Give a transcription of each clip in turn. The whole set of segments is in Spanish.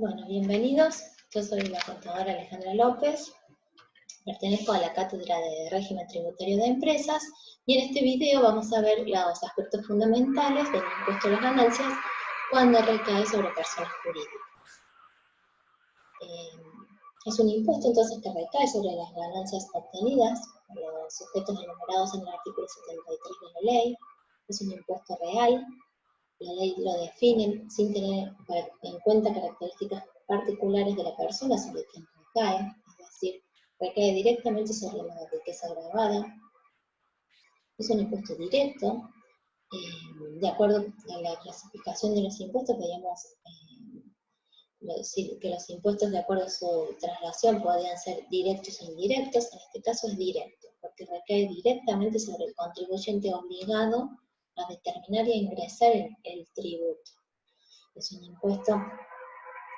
Bueno, bienvenidos. Yo soy la contadora Alejandra López, pertenezco a la Cátedra de Régimen Tributario de Empresas y en este video vamos a ver los aspectos fundamentales del impuesto a las ganancias cuando recae sobre personas jurídicas. Es un impuesto entonces que recae sobre las ganancias obtenidas por los sujetos enumerados en el artículo 73 de la ley. Es un impuesto real. La ley lo define sin tener en cuenta características particulares de la persona sobre quien recae, es decir, recae directamente sobre la riqueza grabada. Es un impuesto directo. De acuerdo a la clasificación de los impuestos, veíamos que los impuestos, de acuerdo a su traslación, podían ser directos e indirectos. En este caso es directo, porque recae directamente sobre el contribuyente obligado a determinar y a ingresar el tributo. Es un impuesto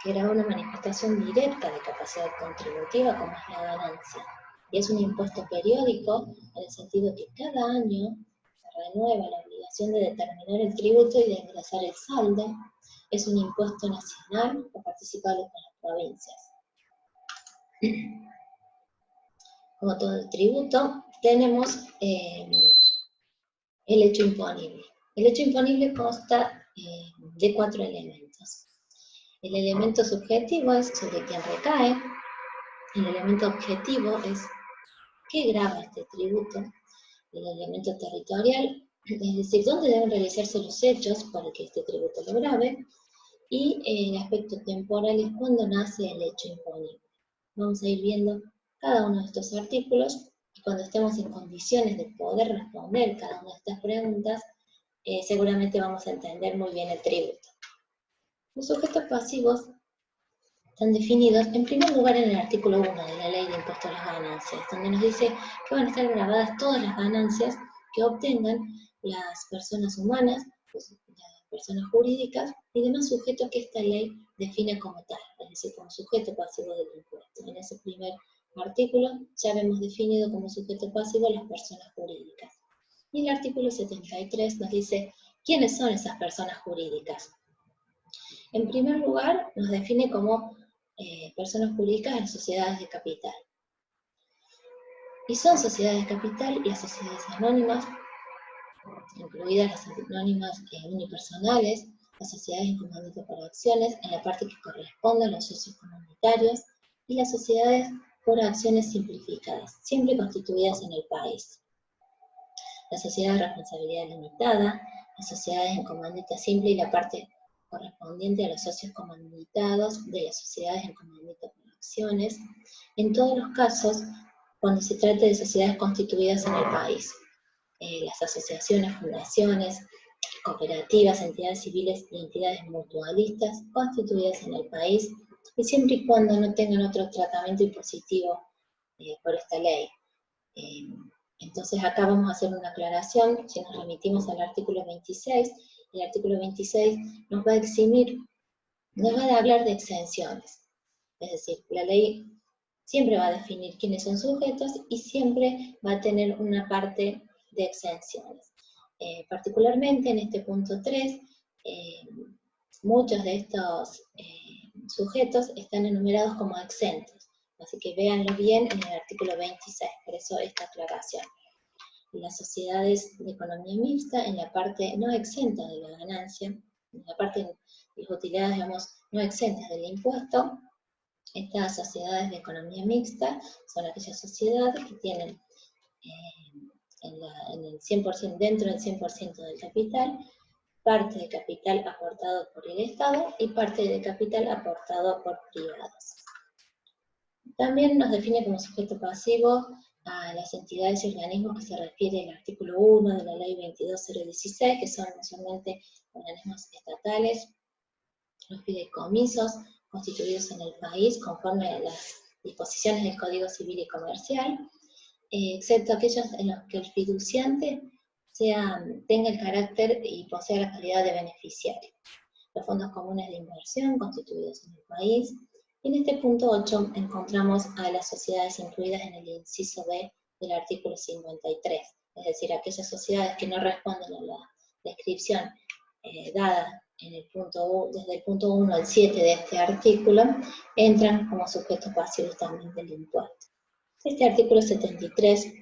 que grava una manifestación directa de capacidad contributiva como es la ganancia. Y es un impuesto periódico en el sentido que cada año se renueva la obligación de determinar el tributo y de ingresar el saldo. Es un impuesto nacional o participable con las provincias. Como todo el tributo, tenemos el hecho imponible. El hecho imponible consta de 4 elementos. El elemento subjetivo es sobre quien recae. El elemento objetivo es qué grava este tributo. El elemento territorial, es decir, dónde deben realizarse los hechos para que este tributo lo grave. Y el aspecto temporal es cuando nace el hecho imponible. Vamos a ir viendo cada uno de estos artículos y cuando estemos en condiciones de poder responder cada una de estas preguntas, seguramente vamos a entender muy bien el tributo. Los sujetos pasivos están definidos, en primer lugar, en el artículo 1 de la Ley de Impuesto a las Ganancias, donde nos dice que van a estar grabadas todas las ganancias que obtengan las personas humanas, las personas jurídicas y demás sujetos que esta ley define como tal, es decir, como sujeto pasivo del impuesto. En ese primer artículo ya hemos definido como sujeto pasivo las personas jurídicas. Y el artículo 73 nos dice quiénes son esas personas jurídicas. En primer lugar, nos define como personas jurídicas en sociedades de capital. Y son sociedades de capital y las sociedades anónimas, incluidas las anónimas unipersonales, las sociedades en comandito por acciones, en la parte que corresponde a los socios comunitarios, y las sociedades por acciones simplificadas, siempre constituidas en el país. Las sociedades de responsabilidad limitada, las sociedades en comandita simple y la parte correspondiente a los socios comanditados de las sociedades en comandito por acciones, en todos los casos cuando se trate de sociedades constituidas en el país. Las asociaciones, fundaciones, cooperativas, entidades civiles y entidades mutualistas constituidas en el país, y siempre y cuando no tengan otro tratamiento impositivo por esta ley. Entonces acá vamos a hacer una aclaración, si nos remitimos al artículo 26, el artículo 26 nos va a eximir, nos va a hablar de exenciones. Es decir, la ley siempre va a definir quiénes son sujetos y siempre va a tener una parte de exenciones. Particularmente en este punto 3, muchos de estos sujetos están enumerados como exentos. Así que véanlo bien en el artículo 26, por eso esta aclaración. Las sociedades de economía mixta, en la parte no exenta de la ganancia, en la parte de las utilidades, digamos, no exentas del impuesto, estas sociedades de economía mixta son aquellas sociedades que tienen en el 100%, dentro del 100% del capital, parte de capital aportado por el Estado y parte de capital aportado por privados. También nos define como sujeto pasivo a las entidades y organismos que se refiere el artículo 1 de la ley 22.016, que son mayormente organismos estatales, los fideicomisos constituidos en el país conforme a las disposiciones del Código Civil y Comercial, excepto aquellos en los que el fiduciante tenga el carácter y posea la calidad de beneficiario. Los fondos comunes de inversión constituidos en el país. Y en este punto 8 encontramos a las sociedades incluidas en el inciso B del artículo 53, es decir, aquellas sociedades que no responden a la descripción dada desde el punto 1 al 7 de este artículo, entran como sujetos pasivos también del impuesto. Este artículo 73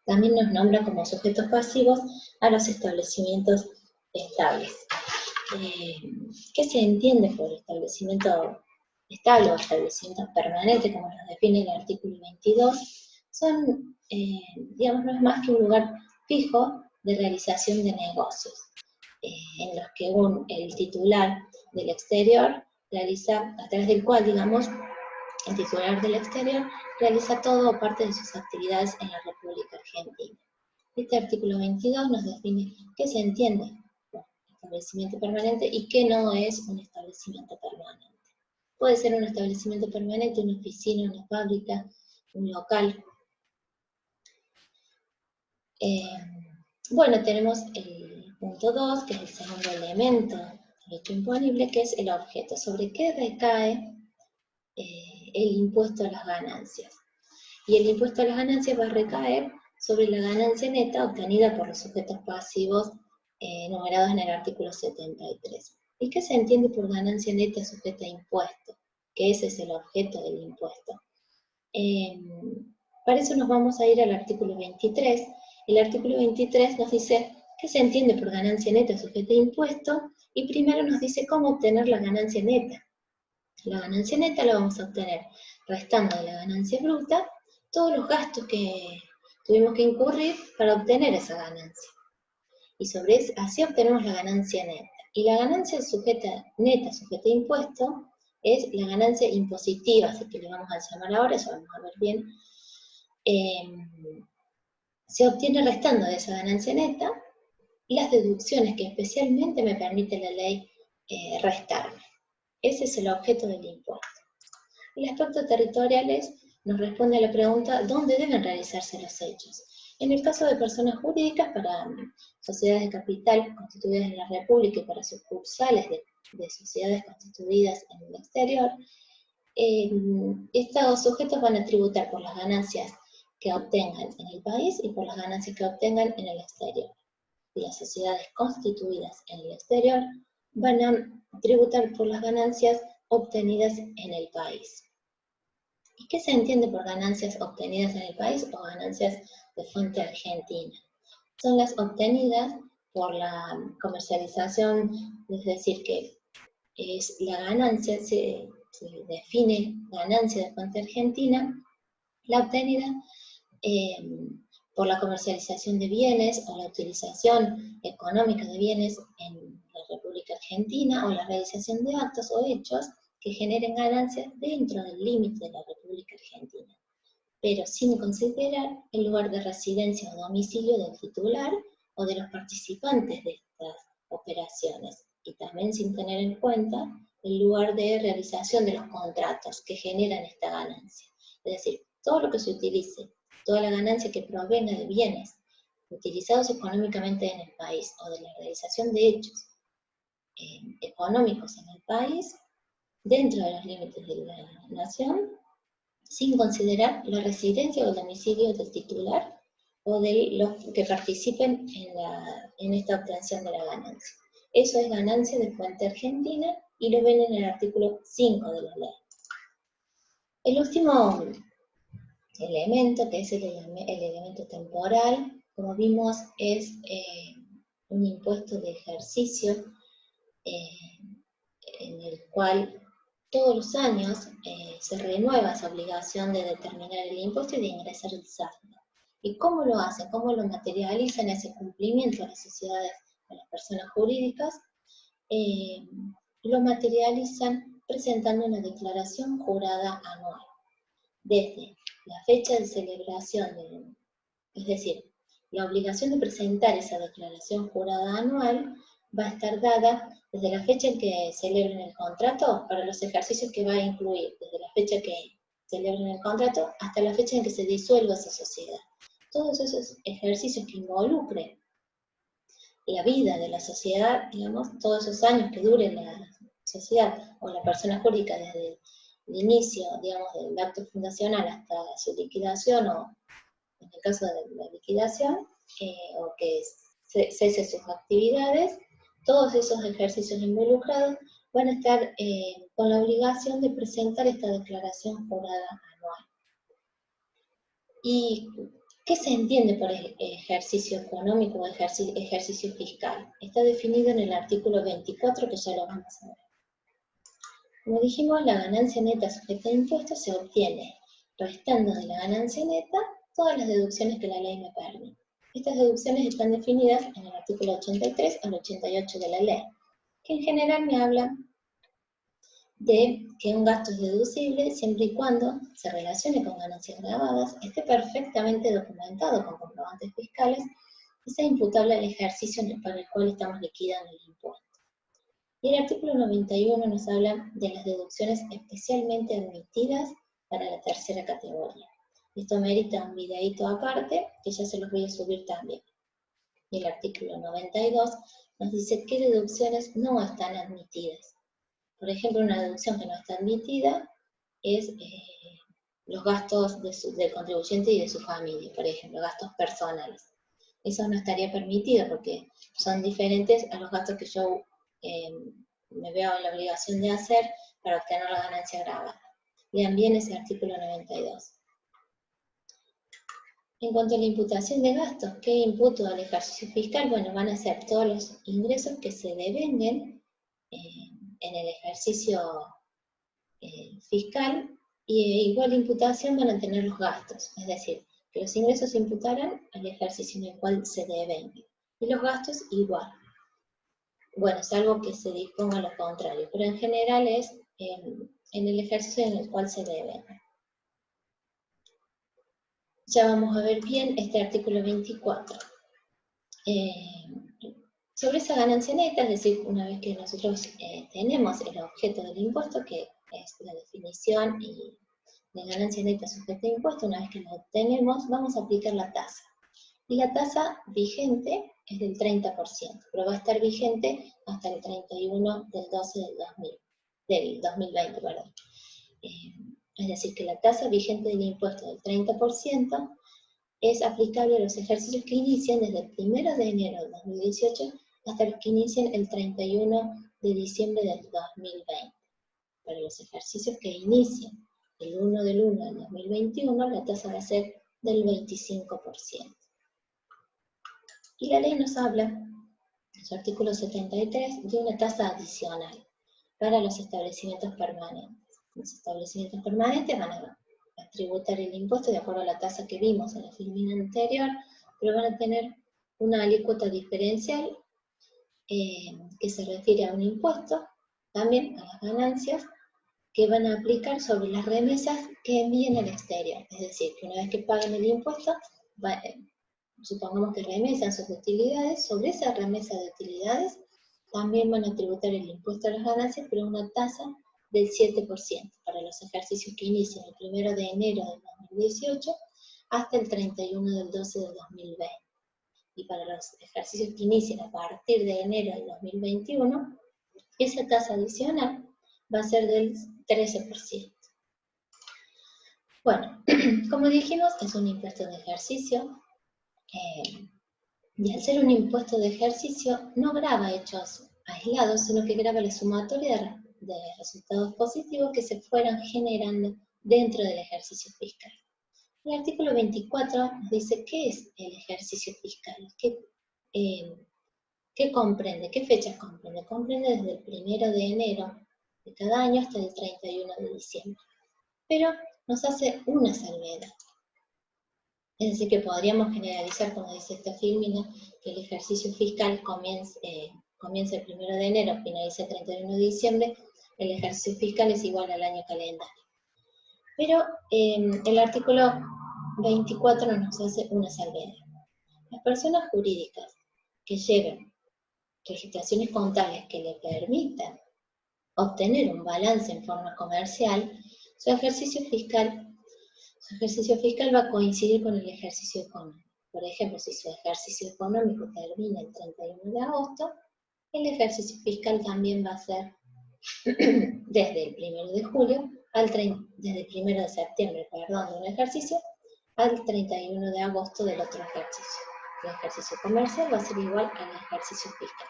también nos nombra como sujetos pasivos a los establecimientos estables. ¿Qué se entiende por establecimiento estable o establecimiento permanente, como los define el artículo 22? Son, digamos, no es más que un lugar fijo de realización de negocios, en los que el titular del exterior realiza, a través del cual, digamos, el titular del exterior realiza todo o parte de sus actividades en la República Argentina. Este artículo 22 nos define qué se entiende por establecimiento permanente y qué no es un establecimiento permanente. Puede ser un establecimiento permanente, una oficina, una fábrica, un local. Bueno, tenemos el punto 2, que es el segundo elemento del hecho imponible, que es el objeto. ¿Sobre qué recae el impuesto a las ganancias? Y el impuesto a las ganancias va a recaer sobre la ganancia neta obtenida por los sujetos pasivos numerados en el artículo 73. ¿Y qué se entiende por ganancia neta sujeta a impuesto? Que ese es el objeto del impuesto. Para eso nos vamos a ir al artículo 23. El artículo 23 nos dice qué se entiende por ganancia neta sujeta a impuesto, y primero nos dice cómo obtener la ganancia neta. La ganancia neta la vamos a obtener restando de la ganancia bruta todos los gastos que tuvimos que incurrir para obtener esa ganancia. Y así obtenemos la ganancia neta. Y la ganancia neta sujeta a impuesto es la ganancia impositiva, así que le vamos a llamar ahora, eso vamos a ver bien. Se obtiene restando de esa ganancia neta las deducciones que especialmente me permite la ley restarme. Ese es el objeto del impuesto. El aspecto territoriales nos responde a la pregunta ¿dónde deben realizarse los hechos? En el caso de personas jurídicas, para sociedades de capital constituidas en la República y para sucursales de sociedades constituidas en el exterior, estos sujetos van a tributar por las ganancias que obtengan en el país y por las ganancias que obtengan en el exterior. Y las sociedades constituidas en el exterior van a tributar por las ganancias obtenidas en el país. ¿Y qué se entiende por ganancias obtenidas en el país o ganancias de fuente argentina? Son las obtenidas por la comercialización, es decir, que es la ganancia, se define ganancia de fuente argentina, la obtenida por la comercialización de bienes o la utilización económica de bienes en la República Argentina, o la realización de actos o hechos que generen ganancias dentro del límite de la República Argentina, pero sin considerar el lugar de residencia o domicilio del titular o de los participantes de estas operaciones, y también sin tener en cuenta el lugar de realización de los contratos que generan esta ganancia. Es decir, todo lo que se utilice, toda la ganancia que provenga de bienes utilizados económicamente en el país o de la realización de hechos económicos en el país, dentro de los límites de la nación, sin considerar la residencia o el domicilio del titular o de los que participen en esta obtención de la ganancia. Eso es ganancia de fuente argentina y lo ven en el artículo 5 de la ley. El último elemento, que es el elemento temporal, como vimos, es un impuesto de ejercicio en el cual todos los años se renueva esa obligación de determinar el impuesto y de ingresar el saldo. ¿Y cómo lo hacen? ¿Cómo lo materializan ese cumplimiento a las sociedades, a las personas jurídicas? Lo materializan presentando una declaración jurada anual. Desde la fecha de celebración, es decir, la obligación de presentar esa declaración jurada anual va a estar dada desde la fecha en que celebren el contrato para los ejercicios que va a incluir, desde la fecha que celebren el contrato hasta la fecha en que se disuelva esa sociedad. Todos esos ejercicios que involucren la vida de la sociedad, digamos, todos esos años que dure la sociedad o la persona jurídica desde el inicio, digamos, del acto fundacional hasta su liquidación, o en el caso de la liquidación, o que cese sus actividades, todos esos ejercicios involucrados van a estar con la obligación de presentar esta declaración jurada anual. ¿Y qué se entiende por ejercicio económico o ejercicio fiscal? Está definido en el artículo 24, que ya lo vamos a ver. Como dijimos, la ganancia neta sujeta a impuestos se obtiene restando de la ganancia neta todas las deducciones que la ley me permite. Estas deducciones están definidas en el artículo 83 al 88 de la ley, que en general me hablan de que un gasto es deducible siempre y cuando se relacione con ganancias grabadas, esté perfectamente documentado con comprobantes fiscales y sea imputable al ejercicio para el cual estamos liquidando el impuesto. Y el artículo 91 nos habla de las deducciones especialmente admitidas para la tercera categoría. Esto merita un videíto aparte, que ya se los voy a subir también. Y el artículo 92 nos dice qué deducciones no están admitidas. Por ejemplo, una deducción que no está admitida es los gastos del contribuyente y de su familia, por ejemplo, gastos personales. Eso no estaría permitido porque son diferentes a los gastos que yo me veo en la obligación de hacer para obtener la ganancia grabada. Lean bien ese artículo 92. En cuanto a la imputación de gastos, ¿qué imputo al ejercicio fiscal? Bueno, van a ser todos los ingresos que se devenguen en el ejercicio fiscal, y igual imputación van a tener los gastos, es decir, que los ingresos se imputarán al ejercicio en el cual se devenguen, y los gastos igual. Bueno, salvo que se disponga lo contrario, pero en general es en el ejercicio en el cual se devenguen. Ya vamos a ver bien este artículo 24. Sobre esa ganancia neta, es decir, una vez que nosotros tenemos el objeto del impuesto, que es la definición de ganancia neta sujeta a impuesto, una vez que la obtenemos, vamos a aplicar la tasa. Y la tasa vigente es del 30%, pero va a estar vigente hasta el 31 del 12 del 2020. Perdón. Es decir, que la tasa vigente del impuesto del 30% es aplicable a los ejercicios que inician desde el 1 de enero del 2018 hasta los que inician el 31 de diciembre del 2020. Para los ejercicios que inician el 1 del 1 del 2021, la tasa va a ser del 25%. Y la ley nos habla, en su artículo 73, de una tasa adicional para los establecimientos permanentes. Los establecimientos permanentes van a tributar el impuesto de acuerdo a la tasa que vimos en la filmina anterior, pero van a tener una alícuota diferencial que se refiere a un impuesto, también a las ganancias, que van a aplicar sobre las remesas que envíen al exterior. Es decir, que una vez que paguen el impuesto, supongamos que remesan sus utilidades, sobre esa remesa de utilidades también van a tributar el impuesto a las ganancias, pero una tasa del 7% para los ejercicios que inician el 1 de enero del 2018 hasta el 31 del 12 del 2020. Y para los ejercicios que inician a partir de enero del 2021, esa tasa adicional va a ser del 13%. Bueno, como dijimos, es un impuesto de ejercicio, y al ser un impuesto de ejercicio no grava hechos aislados, sino que grava la sumatoria de resultados positivos que se fueran generando dentro del ejercicio fiscal. El artículo 24 nos dice qué es el ejercicio fiscal, qué comprende, qué fechas comprende. Comprende desde el 1 de enero de cada año hasta el 31 de diciembre. Pero nos hace una salvedad. Es decir, que podríamos generalizar, como dice esta filmina, que el ejercicio fiscal comienza el 1 de enero, finaliza el 31 de diciembre, el ejercicio fiscal es igual al año calendario. Pero el artículo 24 nos hace una salvedad. Las personas jurídicas que lleven registraciones contables que le permitan obtener un balance en forma comercial, su ejercicio fiscal va a coincidir con el ejercicio económico. Por ejemplo, si su ejercicio económico termina el 31 de agosto, el ejercicio fiscal también va a ser desde el 1 de julio, desde el 1 de septiembre, perdón, de un ejercicio, al 31 de agosto del otro ejercicio. El ejercicio comercial va a ser igual al ejercicio fiscal.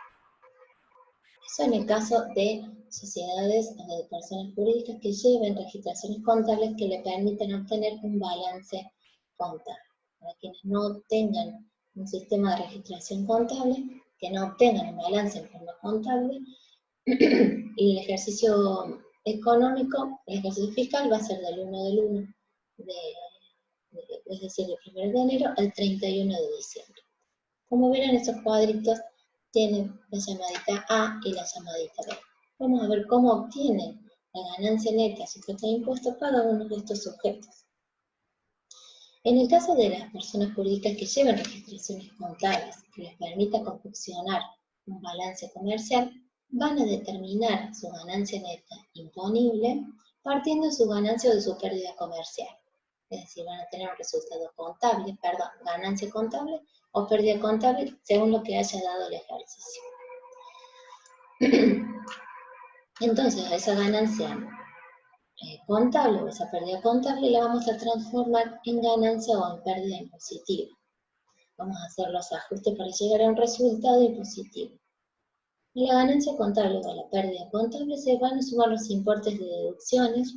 Eso en el caso de sociedades o de personas jurídicas que lleven registraciones contables que le permitan obtener un balance contable. Para quienes no tengan un sistema de registración contable, que no obtengan un balance en forma contable, y el ejercicio económico, el ejercicio fiscal va a ser del 1 del 1, es decir, del 1 de enero al 31 de diciembre. Como verán, estos cuadritos tienen la llamadita A y la llamadita B. Vamos a ver cómo obtienen la ganancia neta sujeta a impuestos cada uno de estos sujetos. En el caso de las personas jurídicas que llevan registraciones contables que les permita confeccionar un balance comercial, van a determinar su ganancia neta imponible partiendo de su ganancia o de su pérdida comercial. Es decir, van a tener un resultado contable, ganancia contable o pérdida contable según lo que haya dado el ejercicio. Entonces, esa ganancia contable o esa pérdida contable la vamos a transformar en ganancia o en pérdida impositiva. Vamos a hacer los ajustes para llegar a un resultado impositivo. En la ganancia contable o la pérdida contable se van a sumar los importes de deducciones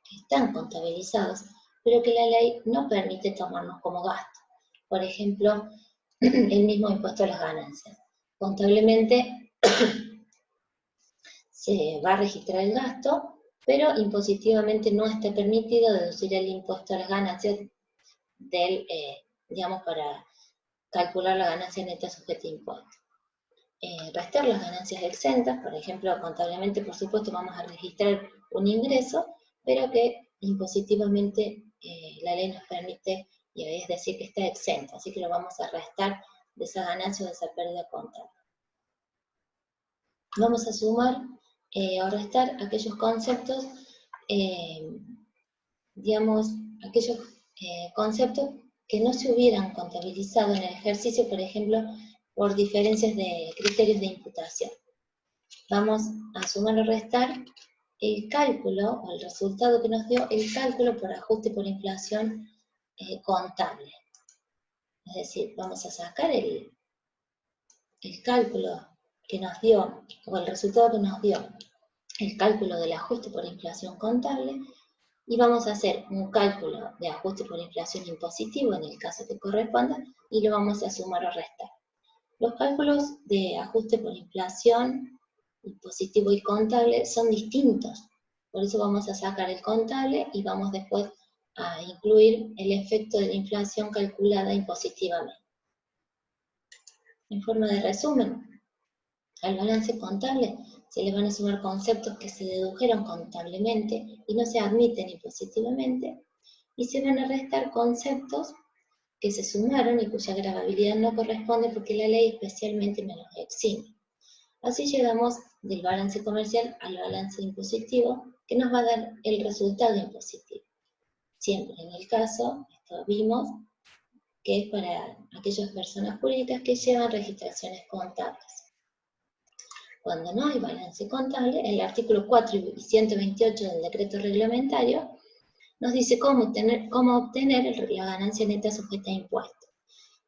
que están contabilizados, pero que la ley no permite tomarnos como gasto. Por ejemplo, el mismo impuesto a las ganancias. Contablemente se va a registrar el gasto, pero impositivamente no está permitido deducir el impuesto a las ganancias digamos, para calcular la ganancia neta sujeta a impuesto. Restar las ganancias exentas, por ejemplo, contablemente, por supuesto, vamos a registrar un ingreso, pero que impositivamente la ley nos permite, y es decir, que está exento, así que lo vamos a restar de esa ganancia o de esa pérdida contable. Vamos a sumar o restar aquellos conceptos, digamos, aquellos conceptos que no se hubieran contabilizado en el ejercicio, por ejemplo, por diferencias de criterios de imputación. Vamos a sumar o restar el cálculo, o el resultado que nos dio el cálculo por ajuste por inflación contable. Es decir, vamos a sacar el cálculo que nos dio, o el resultado que nos dio el cálculo del ajuste por inflación contable, y vamos a hacer un cálculo de ajuste por inflación impositivo en el caso que corresponda, y lo vamos a sumar o restar. Los cálculos de ajuste por inflación impositivo y contable son distintos, por eso vamos a sacar el contable y vamos después a incluir el efecto de la inflación calculada impositivamente. En forma de resumen, al balance contable se le van a sumar conceptos que se dedujeron contablemente y no se admiten impositivamente, y se van a restar conceptos que se sumaron y cuya gravabilidad no corresponde porque la ley especialmente me los exime. Así llegamos del balance comercial al balance impositivo, que nos va a dar el resultado impositivo. Siempre en el caso, esto vimos, que es para aquellas personas jurídicas que llevan registraciones contables. Cuando no hay balance contable, el artículo 4 y 128 del decreto reglamentario nos dice cómo obtener la ganancia neta sujeta a impuestos.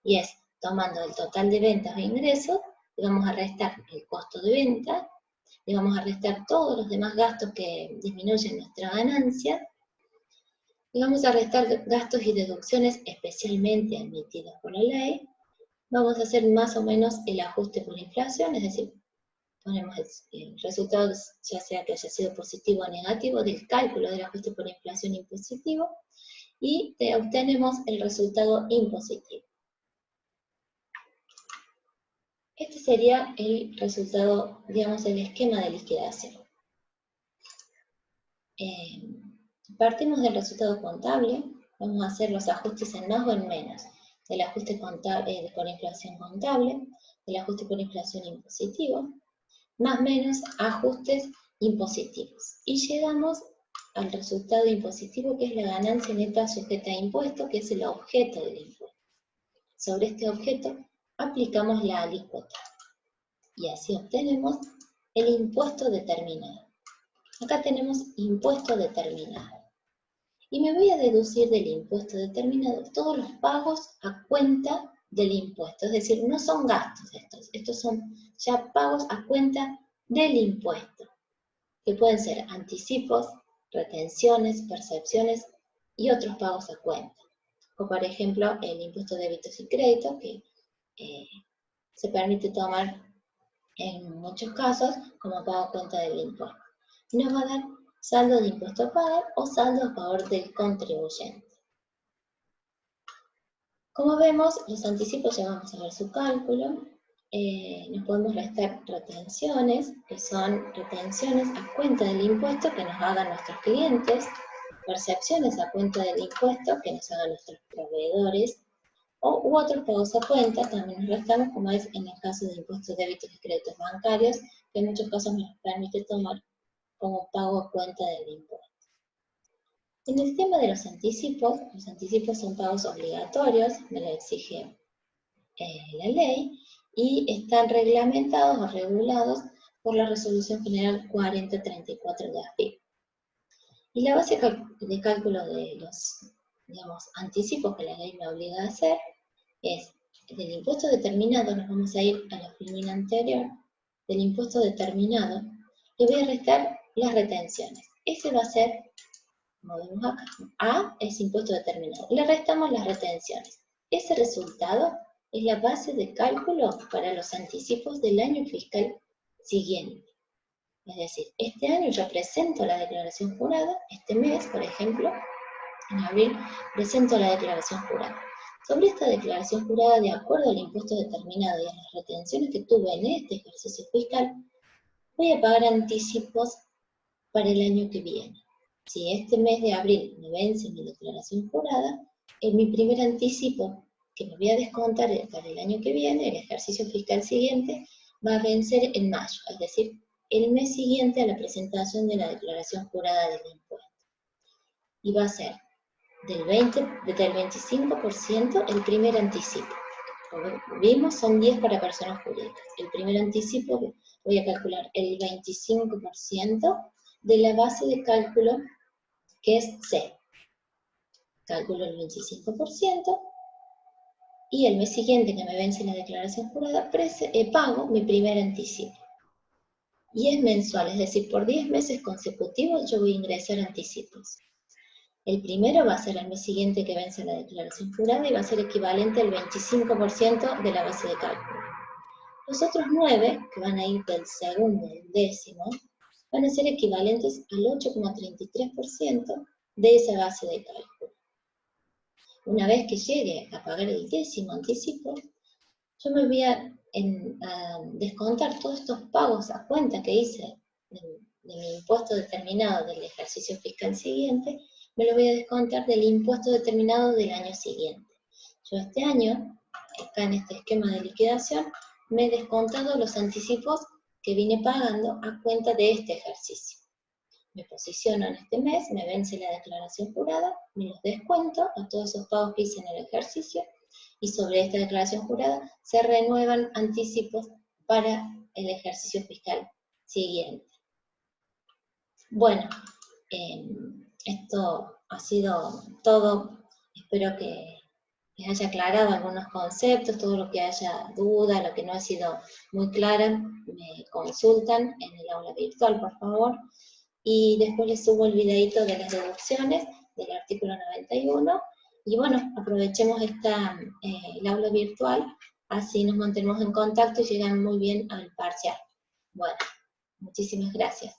Y es tomando el total de ventas o ingresos, le vamos a restar el costo de venta, le vamos a restar todos los demás gastos que disminuyen nuestra ganancia, y vamos a restar gastos y deducciones especialmente admitidos por la ley. Vamos a hacer más o menos el ajuste por inflación, es decir, ponemos el resultado, ya sea que haya sido positivo o negativo, del cálculo del ajuste por inflación impositivo, y obtenemos el resultado impositivo. Este sería el resultado, digamos, el esquema de liquidación. Partimos del resultado contable, vamos a hacer los ajustes en más o en menos, del ajuste contable, por inflación contable, del ajuste por inflación impositivo, más o menos ajustes impositivos. Y llegamos al resultado impositivo, que es la ganancia neta sujeta a impuesto, que es el objeto del impuesto. Sobre este objeto aplicamos la alícuota. Y así obtenemos el impuesto determinado. Acá tenemos impuesto determinado. Y me voy a deducir del impuesto determinado todos los pagos a cuenta del impuesto. Es decir, no son gastos estos son ya pagos a cuenta del impuesto, que pueden ser anticipos, retenciones, percepciones y otros pagos a cuenta. O por ejemplo, el impuesto de débitos y créditos, que se permite tomar en muchos casos como pago a cuenta del impuesto. Nos va a dar saldo de impuesto a pagar o saldo a favor del contribuyente. Como vemos, los anticipos ya vamos a ver su cálculo. Nos podemos restar retenciones, que son retenciones a cuenta del impuesto que nos hagan nuestros clientes, percepciones a cuenta del impuesto que nos hagan nuestros proveedores, u otros pagos a cuenta, también nos restamos, como es en el caso de impuestos de débitos y créditos bancarios, que en muchos casos nos permite tomar como pago a cuenta del impuesto. En el tema de los anticipos son pagos obligatorios, me lo exige la ley, y están reglamentados o regulados por la Resolución General 4034 de AFIP. Y la base de cálculo de los, anticipos que la ley me obliga a hacer es, del impuesto determinado, nos vamos a ir a la filmina anterior, del impuesto determinado, le voy a restar las retenciones. Ese va a ser, como vemos acá, A es impuesto determinado. Le restamos las retenciones. Ese resultado es la base de cálculo para los anticipos del año fiscal siguiente. Es decir, este año yo presento la declaración jurada, este mes, por ejemplo, en abril, presento la declaración jurada. Sobre esta declaración jurada, de acuerdo al impuesto determinado y a las retenciones que tuve en este ejercicio fiscal, voy a pagar anticipos para el año que viene. Si este mes de abril me vence mi declaración jurada, mi primer anticipo que me voy a descontar para el año que viene, el ejercicio fiscal siguiente, va a vencer en mayo, es decir, el mes siguiente a la presentación de la declaración jurada del impuesto. Y va a ser del 25% el primer anticipo. Como vimos, son 10 para personas jurídicas. El primer anticipo voy a calcular el 25% de la base de cálculo, que es C. Calculo el 25%, y el mes siguiente que me vence la declaración jurada, pago mi primer anticipo. Y es mensual, es decir, por 10 meses consecutivos yo voy a ingresar anticipos. El primero va a ser el mes siguiente que vence la declaración jurada y va a ser equivalente al 25% de la base de cálculo. Los otros 9, que van a ir del segundo al décimo, van a ser equivalentes al 8,33% de esa base de cálculo. Una vez que llegue a pagar el décimo anticipo, yo me voy a descontar todos estos pagos a cuenta que hice de mi impuesto determinado del ejercicio fiscal siguiente, me lo voy a descontar del impuesto determinado del año siguiente. Yo este año, acá en este esquema de liquidación, me he descontado los anticipos que vine pagando a cuenta de este ejercicio. Me posiciono en este mes, me vence la declaración jurada, me los descuento a todos esos pagos que hice en el ejercicio, y sobre esta declaración jurada se renuevan anticipos para el ejercicio fiscal siguiente. Bueno, esto ha sido todo. Espero que les haya aclarado algunos conceptos, todo lo que haya duda, lo que no ha sido muy clara, me consultan en el aula virtual, por favor. Y después les subo el videito de las deducciones del artículo 91. Y bueno, aprovechemos el aula virtual, así nos mantenemos en contacto y llegan muy bien al parcial. Bueno, muchísimas gracias.